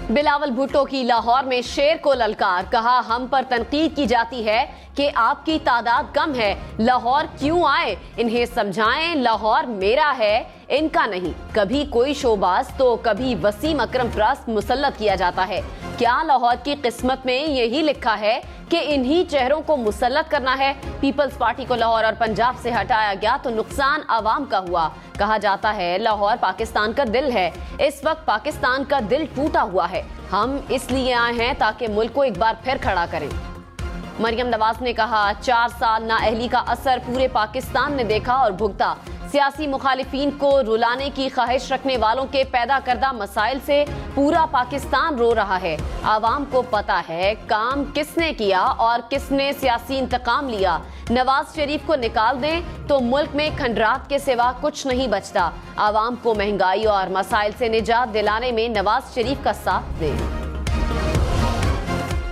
बिलावल भुट्टो की लाहौर में शेर को ललकार, कहा हम पर तनकीद की जाती है कि आपकी तादाद कम है, लाहौर क्यों आए, इन्हें समझाएं लाहौर मेरा है इनका नहीं। कभी कोई शोबाज तो कभी वसीम अकरम ट्रस्ट मुसल्लत किया जाता है। क्या लाहौर की किस्मत में यही लिखा है कि इन्हीं चेहरों को मुसल्लत करना है? पीपल्स पार्टी को लाहौर और पंजाब से हटाया गया तो नुकसान आवाम का हुआ। कहा जाता है लाहौर पाकिस्तान का दिल है, इस वक्त पाकिस्तान का दिल टूटा हुआ है। हम इसलिए आए हैं ताकि मुल्क को एक बार फिर खड़ा करें। मरियम नवाज ने कहा 4 साल नाअहली का असर पूरे पाकिस्तान ने देखा और भुगता। सियासी मुखालिफिन को रुलाने की ख्वाहिश रखने वालों के पैदा करदा मसाइल से पूरा पाकिस्तान रो रहा है। आवाम को पता है काम किसने किया और किसने सियासी इंतकाम लिया। नवाज शरीफ को निकाल दें तो मुल्क में खंडरात के सिवा कुछ नहीं बचता। आवाम को महंगाई और मसाइल से निजात दिलाने में नवाज शरीफ का साथ दें।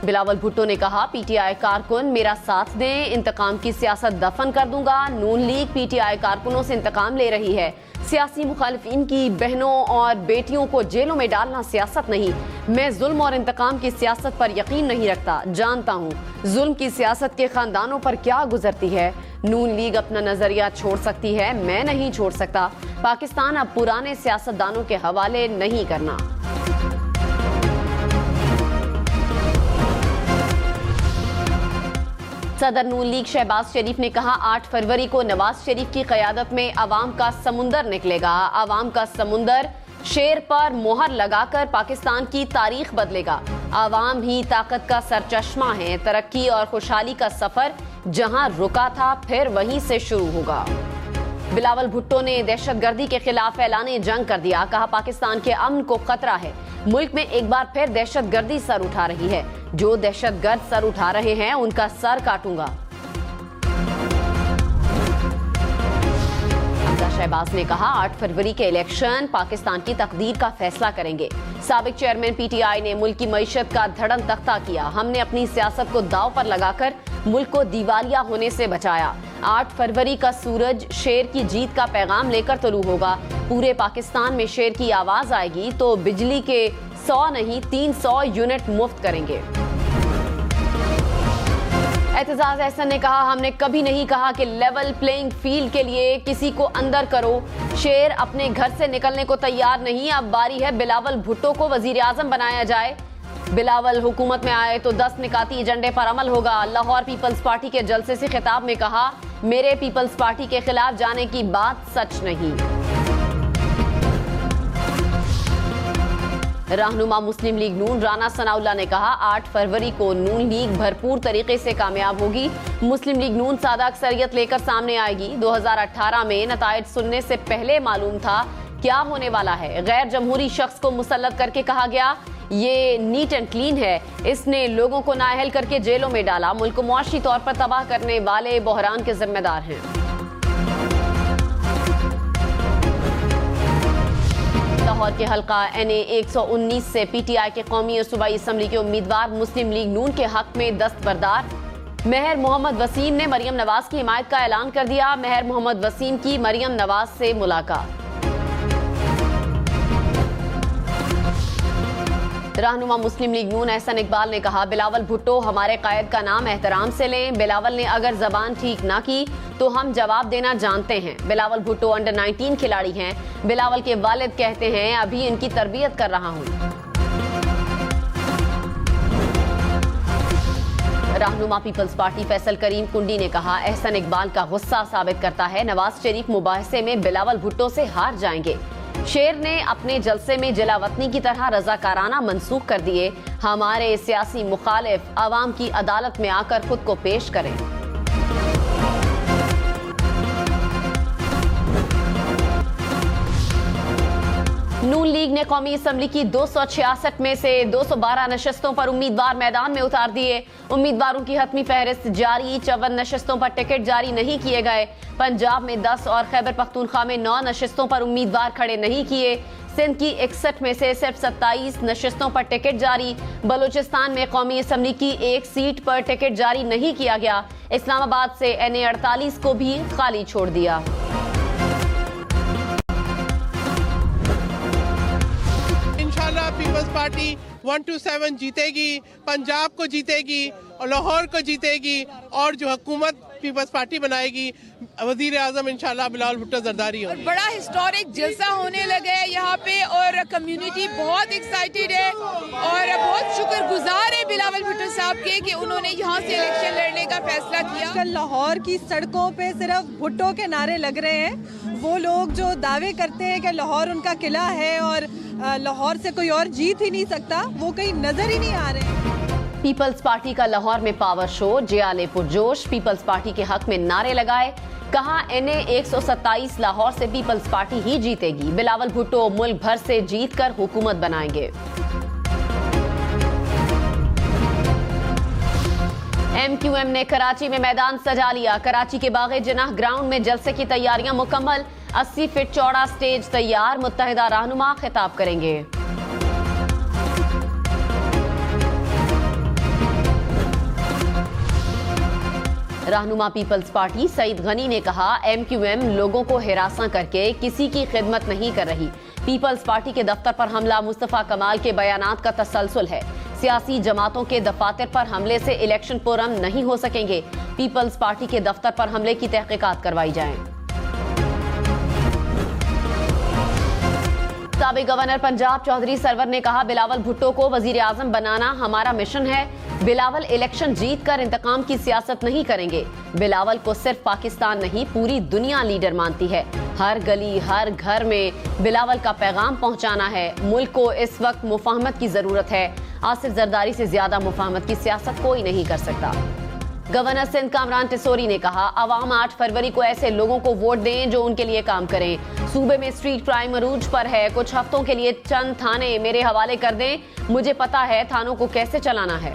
बिलावल भुट्टो ने कहा पीटीआई कारकुन मेरा साथ दें, इंतकाम की सियासत दफन कर दूंगा। नून लीग पीटीआई कारकुनों से इंतकाम ले रही है। सियासी मुखालिफिन की बहनों और बेटियों को जेलों में डालना सियासत नहीं। मैं जुल्म और इंतकाम की सियासत पर यकीन नहीं रखता। जानता हूँ जुल्म की सियासत के खानदानों पर क्या गुजरती है। नून लीग अपना नजरिया छोड़ सकती है, मैं नहीं छोड़ सकता। पाकिस्तान अब पुराने सियासतदानों के हवाले नहीं करना। सदर नून लीग शहबाज शरीफ ने कहा 8 फरवरी को नवाज शरीफ की क़यादत में अवाम का समुंदर निकलेगा। अवाम का समुंदर शेर पर मोहर लगाकर पाकिस्तान की तारीख बदलेगा। अवाम ही ताकत का सरचश्मा है। तरक्की और खुशहाली का सफर जहां रुका था फिर वहीं से शुरू होगा। बिलावल भुट्टो ने दहशतगर्दी के खिलाफ ऐलाने जंग कर दिया। कहा पाकिस्तान के अमन को खतरा है। मुल्क में एक बार फिर दहशतगर्दी सर उठा रही है। जो दहशतगर्द सर उठा रहे हैं उनका सर काटूंगा। शहबाज ने कहा 8 फरवरी के इलेक्शन पाकिस्तान की तकदीर का फैसला करेंगे। साबिक चेयरमैन पीटीआई ने मुल्क की मईशत का धड़न तख्ता किया। हमने अपनी सियासत को दांव पर लगाकर मुल्क को दिवालिया होने से बचाया। 8 फरवरी का सूरज शेर की जीत का पैगाम लेकर तुलू होगा। पूरे पाकिस्तान में शेर की आवाज आएगी तो बिजली के 100 नहीं 300 यूनिट मुफ्त करेंगे। एतजाज अहसन ने कहा हमने कभी नहीं कहा कि लेवल प्लेइंग फील्ड के लिए किसी को अंदर करो। शेर अपने घर से निकलने को तैयार नहीं। अब बारी है बिलावल भुट्टो को वजीर आजम बनाया जाए। बिलावल हुकूमत में आए तो 10 निकाती एजेंडे पर अमल होगा। लाहौर पीपल्स पार्टी के जलसे से खिताब में कहा मेरे पीपल्स पार्टी के खिलाफ जाने की बात सच नहीं। रहनुमा मुस्लिम लीग नून राना सनाउल्लाह ने कहा 8 फरवरी को नून लीग भरपूर तरीके से कामयाब होगी। मुस्लिम लीग नून सादा अक्सरियत लेकर सामने आएगी। 2018 में नतायज सुनने से पहले मालूम था क्या होने वाला है। गैर जमहूरी शख्स को मुसल्लत करके कहा गया ये नीट एंड क्लीन है। इसने लोगों को नाअहल करके जेलों में डाला। मुल्क को मुआशी तौर पर तबाह करने वाले बहरान के जिम्मेदार हैं। लाहौर के हल्का NA 119 से पीटीआई के कौमी और सूबाई असम्बली के उम्मीदवार मुस्लिम लीग नून के हक में दस्तबरदार मेहर मोहम्मद वसीम ने मरियम नवाज की हिमायत का ऐलान कर दिया। मेहर मोहम्मद वसीम की मरियम नवाज से मुलाकात। रहनुमा मुस्लिम लीग नून एहसन इकबाल ने कहा बिलावल भुट्टो हमारे कायद का नाम एहतराम से लें। बिलावल ने अगर जबान ठीक ना की तो हम जवाब देना जानते हैं। बिलावल भुट्टो अंडर 19 खिलाड़ी हैं। बिलावल के वालिद कहते हैं अभी इनकी तरबियत कर रहा हूं। रहनुमा पीपल्स पार्टी फैसल करीम कुंडी ने कहा एहसन इकबाल का गुस्सा साबित करता है नवाज शरीफ मुबाहिसे में बिलावल भुट्टो से हार जाएंगे। शेर ने अपने जलसे में जलावतनी की तरह रजाकाराना मंसूख कर दिए। हमारे सियासी मुखालिफ अवाम की अदालत में आकर खुद को पेश करें। नून लीग ने कौमी असम्बली की 266 में से 212 नशस्तों पर उम्मीदवार मैदान में उतार दिए। उम्मीदवारों की हतमी फहरिस्त जारी। 54 नशस्तों पर टिकट जारी नहीं किए गए। पंजाब में 10 और खैबर पख्तूनख्वा में 9 नशस्तों पर उम्मीदवार खड़े नहीं किए। सिंध की 61 में से सिर्फ 27 नशस्तों पर टिकट जारी। बलूचिस्तान में कौमी असम्बली की 1 सीट पर टिकट जारी नहीं किया गया। इस्लामाबाद से NA 48 को भी खाली छोड़ दिया। पीपल्स पार्टी 127 जीतेगी, पंजाब को जीतेगी और लाहौर को जीतेगी और जो हुकूमत पीपल्स पार्टी बनाएगी, वजीर आजम इंशाल्लाह बिलावल भुट्टो जरदारी होंगे। बड़ा हिस्टोरिक जलसा होने लगा है यहाँ पे और कम्युनिटी बहुत एक्साइटेड है और बहुत शुक्रगुजार है बिलावल भुट्टो साहब के कि उन्होंने यहाँ से इलेक्शन लड़ने का फैसला किया। आजकल लाहौर की सड़कों पे सिर्फ भुट्टो के नारे लग रहे हैं। वो लोग जो दावे करते हैं कि लाहौर उनका किला है और लाहौर से कोई और जीत ही नहीं सकता, वो कहीं नजर ही नहीं आ रहे हैं। पीपल्स पार्टी का लाहौर में पावर शो, जियाले पुरजोश, पीपल्स पार्टी के हक में नारे लगाए, कहा NA 127 लाहौर से पीपल्स पार्टी ही जीतेगी, बिलावल भुट्टो मुल्क भर से जीतकर हुकूमत बनाएंगे। MQM ने कराची में मैदान सजा लिया, कराची के बागे जिनाह ग्राउंड में जलसे की तैयारियां मुकम्मल, 80 फीट चौड़ा स्टेज तैयार, मुत्तहिदा रहनुमा खिताब करेंगे। रहनुमा पीपल्स पार्टी सईद गनी ने कहा, MQM लोगों को हिरासा करके किसी की खिदमत नहीं कर रही। पीपल्स पार्टी के दफ्तर पर हमला मुस्तफा कमाल के बयानात का तसलसल है। सियासी जमातों के दफातर पर हमले से इलेक्शन पुरअमन नहीं हो सकेंगे। पीपल्स पार्टी के दफ्तर पर हमले की तहकीकात करवाई जाए। साबिक गवर्नर पंजाब चौधरी सरवर ने कहा, बिलावल भुट्टो को वजीर आजम बनाना हमारा मिशन है। बिलावल इलेक्शन जीतकर इंतकाम की सियासत नहीं करेंगे। बिलावल को सिर्फ पाकिस्तान नहीं पूरी दुनिया लीडर मानती है। हर गली हर घर में बिलावल का पैगाम पहुंचाना है। मुल्क को इस वक्त मुफाहमत की जरूरत है। आसिफ जरदारी से ज्यादा मुफाहमत की सियासत कोई नहीं कर सकता। गवर्नर सिंध कामरान टिसोरी ने कहा, अवाम 8 फरवरी को ऐसे लोगों को वोट दें जो उनके लिए काम करें। सूबे में स्ट्रीट क्राइम अरूज पर है, कुछ हफ्तों के लिए चंद थाने मेरे हवाले कर दें, मुझे पता है थानों को कैसे चलाना है।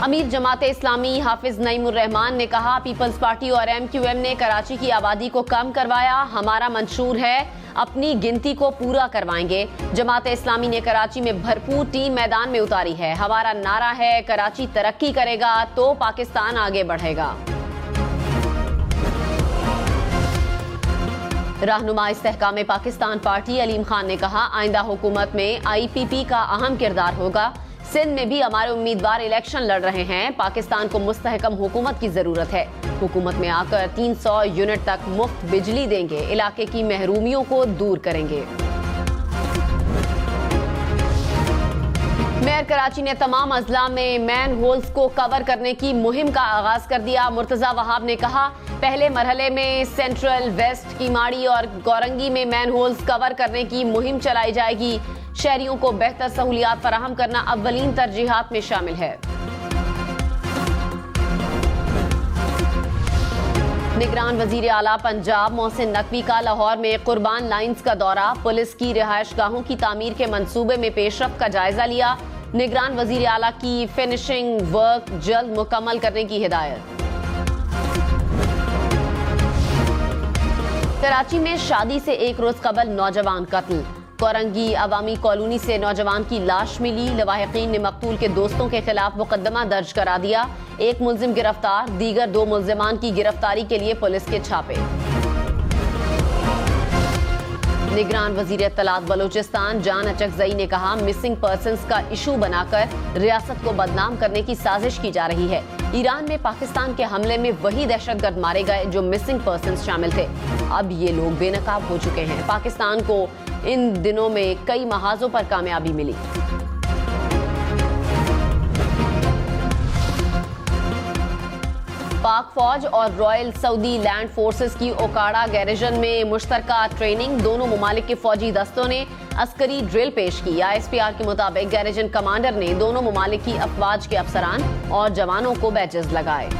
अमीर जमात इस्लामी हाफिज नईमुर रहमान ने कहा, पीपल्स पार्टी और MQM ने कराची की आबादी को कम करवाया, हमारा मंशूर है, अपनी गिनती को पूरा करवाएंगे। जमात इस्लामी ने कराची में भरपूर टीम मैदान में उतारी है। हमारा नारा है, कराची तरक्की करेगा तो पाकिस्तान आगे बढ़ेगा। रहनुमा इस्तेहकाम पाकिस्तान पार्टी अलीम खान ने कहा, आइंदा हुकूमत में IPP का अहम किरदार होगा। सिंध में भी हमारे उम्मीदवार इलेक्शन लड़ रहे हैं। पाकिस्तान को मुस्तहकम हुकूमत की जरूरत है। हुकूमत में आकर 300 यूनिट तक मुफ्त बिजली देंगे, इलाके की महरूमियों को दूर करेंगे। मेयर कराची ने तमाम अजला में मैन होल्स को कवर करने की मुहिम का आगाज कर दिया। मुर्तजा वहाब ने कहा, पहले मरहले में सेंट्रल, वेस्ट, कीमाड़ी और गौरंगी में मैन होल्स कवर करने की मुहिम चलाई जाएगी। शहरियों को बेहतर सहूलियात फराहम करना अव्वलीन तरजीहात में शामिल है। निगरान वजीर आला पंजाब मोहसिन नकवी का लाहौर में कुर्बान लाइन्स का दौरा, पुलिस की रिहायश गाहों की तामीर के मंसूबे में पेशरफ्त का जायजा लिया। निगरान वजीर आला की फिनिशिंग वर्क जल्द मुकम्मल करने की हिदायत। कराची में शादी से एक रोज कबल नौजवान कत्ल, कोरंगी अवामी कॉलोनी से नौजवान की लाश मिली। लवाहिकीन ने मकतूल के दोस्तों के खिलाफ मुकदमा दर्ज करा दिया। एक मुल्जिम गिरफ्तार, दीगर 2 मुल्जिमान की गिरफ्तारी के लिए पुलिस के छापे। निगरान वजीर इत्तलात बलोचिस्तान जान अचकजई ने कहा, मिसिंग पर्सन्स का इशू बनाकर रियासत को बदनाम करने की साजिश की जा रही है। ईरान में पाकिस्तान के हमले में वही दहशतगर्द मारे गए जो मिसिंग पर्सन्स शामिल थे। अब ये लोग बेनकाब हो चुके हैं। पाकिस्तान को इन दिनों में कई महाजों पर कामयाबी मिली। पाक फौज और रॉयल सऊदी लैंड फोर्सेस की ओकाड़ा गैरिजन में मुश्तरका ट्रेनिंग, दोनों मुमालिक के फौजी दस्तों ने अस्करी ड्रिल पेश की। ISPR के मुताबिक गैरिजन कमांडर ने दोनों मुमालिक की अफवाज के अफसरान और जवानों को बैजेस लगाए।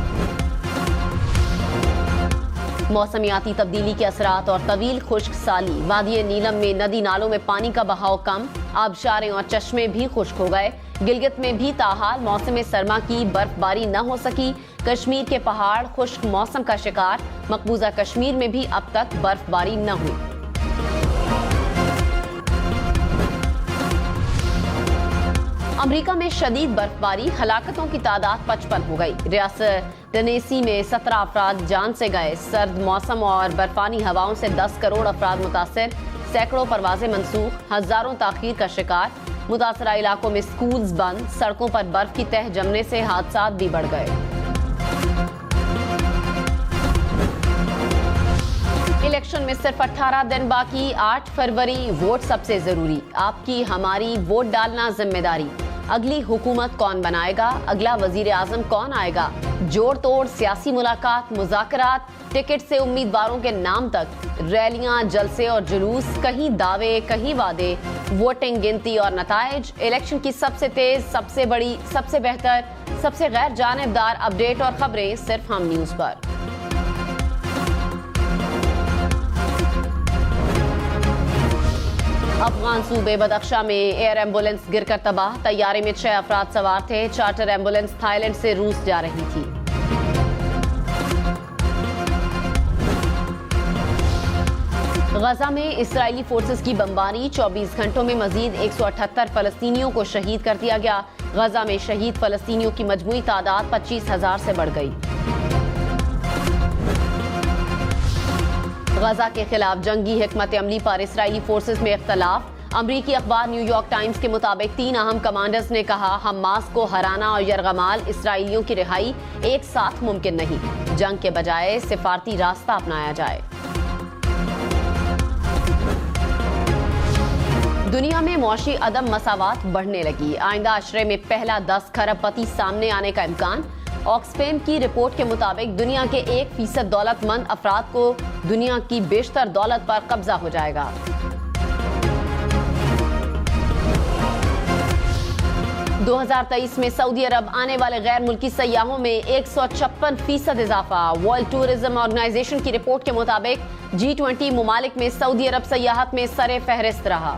मौसमियाती तब्दीली के असरात और तवील खुश्क साली, वादी नीलम में नदी नालों में पानी का बहाव कम, आबशारें और चश्मे भी खुश्क हो गए। गिलगित में भी ताहाल मौसम सरमा की बर्फबारी न हो सकी। कश्मीर के पहाड़ खुश्क मौसम का शिकार, मकबूजा कश्मीर में भी अब तक बर्फबारी न हुई। अमेरिका में शदीद बर्फबारी, हलाकतों की तादाद 55 हो गई। रियासत टेनेसी में 17 अफराद जान से गए। सर्द मौसम और बर्फानी हवाओं से 10 करोड़ अफराद मुतासर, सैकड़ों परवाजें मंसूख, हजारों ताखीर का शिकार। मुतासरा इलाकों में स्कूल्स बंद, सड़कों पर बर्फ की तह जमने से हादसात भी बढ़ गए। इलेक्शन में सिर्फ 18 दिन बाकी, 8 फरवरी वोट सबसे जरूरी। आपकी हमारी वोट डालना जिम्मेदारी। अगली हुकूमत कौन बनाएगा, अगला वजीर आजम कौन आएगा, जोड़ तोड़ सियासी मुलाकात, मुज़ाकरात, टिकट से उम्मीदवारों के नाम तक, रैलियां, जलसे और जुलूस, कहीं दावे कहीं वादे, वोटिंग, गिनती और नताइज। इलेक्शन की सबसे तेज, सबसे बड़ी, सबसे बेहतर, सबसे गैर जानिबदार अपडेट और खबरें सिर्फ हम न्यूज पर। अफगान सूबे बदख्शा में एयर एम्बुलेंस गिरकर तबाह, तैयारे में 6 अफराद सवार थे। चार्टर एम्बुलेंस थाईलैंड से रूस जा रही थी। गजा में इस्राएली फोर्सेस की बमबारी, 24 घंटों में मजीद 178 फलस्तीनियों को शहीद कर दिया गया। गजा में शहीद फलस्तीनियों की मजमूई तादाद 25,000 से बढ़ गई। गजा के खिलाफ जंगी हिकमत अमली पर इसराइली फोर्सेस में इख्तलाफ। अमरीकी अखबार न्यूयॉर्क टाइम्स के मुताबिक 3 अहम कमांडर्स ने कहा, हमास को हराना और यरगमाल इसराइलियों की रिहाई एक साथ मुमकिन नहीं। जंग के बजाय सिफारती रास्ता अपनाया जाए। दुनिया में मौशी अदम मसावात बढ़ने लगी। आइंदा अशरे में पहला 10 खरबपति सामने आने का इम्कान। ऑक्सफैम की रिपोर्ट के मुताबिक दुनिया के 1% दौलतमंद अफराद को दुनिया की बेशतर दौलत पर कब्जा हो जाएगा। – 2023 में सऊदी अरब आने वाले गैर मुल्की सयाहों में 156% इजाफा। वर्ल्ड टूरिज्म ऑर्गेनाइजेशन की रिपोर्ट के मुताबिक G20 मुमालिक में सऊदी अरब सयाहत में सरे फहरिस्त रहा।